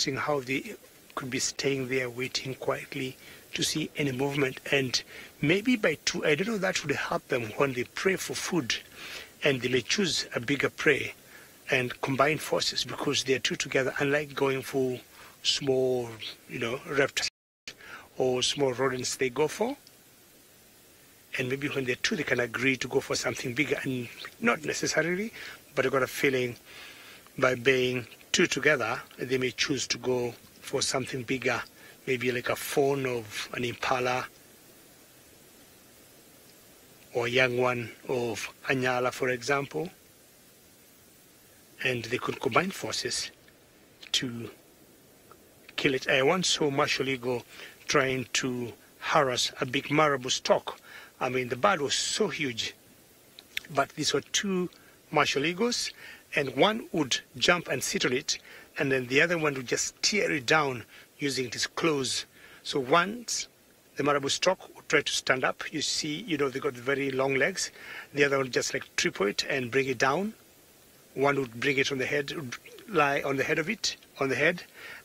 interesting how they could be staying there waiting quietly to see any movement. And maybe by two, I don't know, that would help them when they prey for food, and they may choose a bigger prey and combine forces because they are two together, unlike going for small, reptiles or small rodents they go for. And maybe when they're two, they can agree to go for something bigger, and not necessarily, but I got a feeling by being two together, they may choose to go for something bigger, maybe like a fawn of an impala or a young one of a nyala, for example. And they could combine forces to kill it. I once saw Marshall Eagle trying to harass a big marabou stock. I mean, the bird was so huge, but these were two Marshall Eagles, and one would jump and sit on it, and then the other one would just tear it down using his claws. So once the marabou stock would try to stand up, you see, they got very long legs. The other one would just like triple it and bring it down. One would bring it on the head, would lie on the head of it, on the head,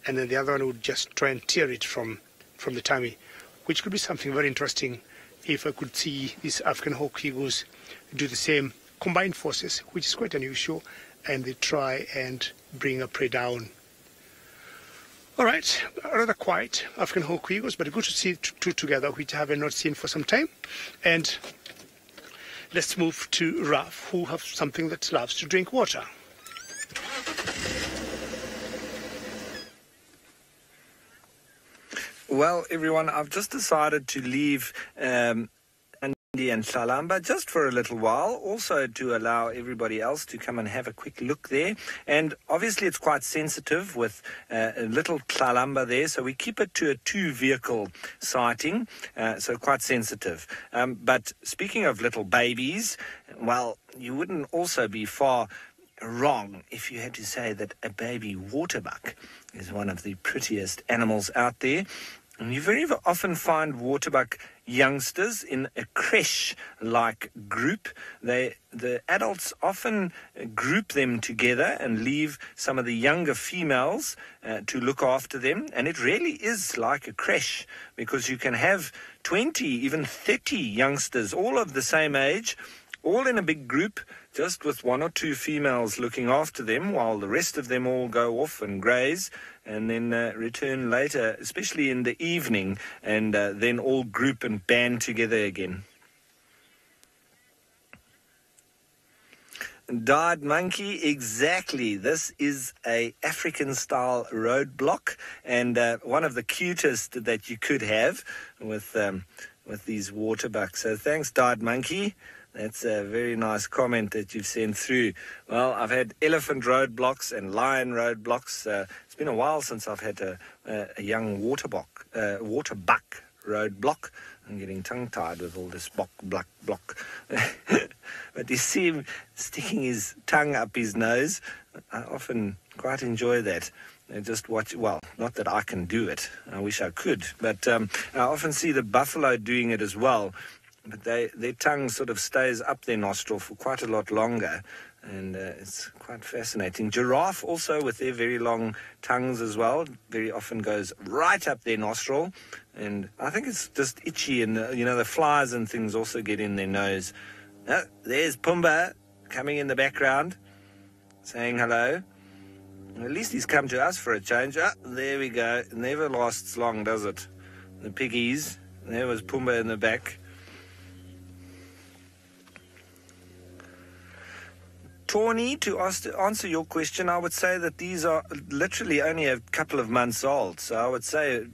and then the other one would just try and tear it from the tummy, which could be something very interesting if I could see these African hawk eagles do the same, combined forces, which is quite unusual, and they try and bring a prey down. All right, rather quiet African hawk eagles, but good to see two together, which I have not seen for some time. And let's move to Ralph, who have something that loves to drink water. Well, everyone, I've just decided to leave Andy and Hlalamba just for a little while, also to allow everybody else to come and have a quick look there. And obviously it's quite sensitive with a little Hlalamba there, so we keep it to a 2-vehicle sighting, so quite sensitive. But speaking of little babies, well, you wouldn't also be far wrong if you had to say that a baby waterbuck is one of the prettiest animals out there. And you very often find waterbuck youngsters in a creche-like group. The adults often group them together and leave some of the younger females to look after them. And it really is like a creche, because you can have 20, even 30 youngsters, all of the same age, all in a big group, just with 1 or 2 females looking after them, while the rest of them all go off and graze and then return later, especially in the evening, and then all group and band together again. Dyed monkey, exactly. This is a African-style roadblock, and one of the cutest that you could have with these waterbucks. So thanks, Dyed monkey. That's a very nice comment that you've sent through. Well, I've had elephant roadblocks and lion roadblocks. It's been a while since I've had a young waterbuck roadblock. I'm getting tongue-tied with all this block. But you see him sticking his tongue up his nose. I often quite enjoy that. I just watch, well, not that I can do it. I wish I could. But I often see the buffalo doing it as well. But their tongue sort of stays up their nostril for quite a lot longer, and it's quite fascinating. Giraffe also, with their very long tongues as well, very often goes right up their nostril, and I think it's just itchy, and the flies and things also get in their nose. Oh, there's Pumbaa coming in the background, saying hello. At least he's come to us for a change. Oh, there we go. It never lasts long, does it? The piggies. There was Pumbaa in the back. Tawny, to answer your question, I would say that these are literally only a couple of months old. So I would say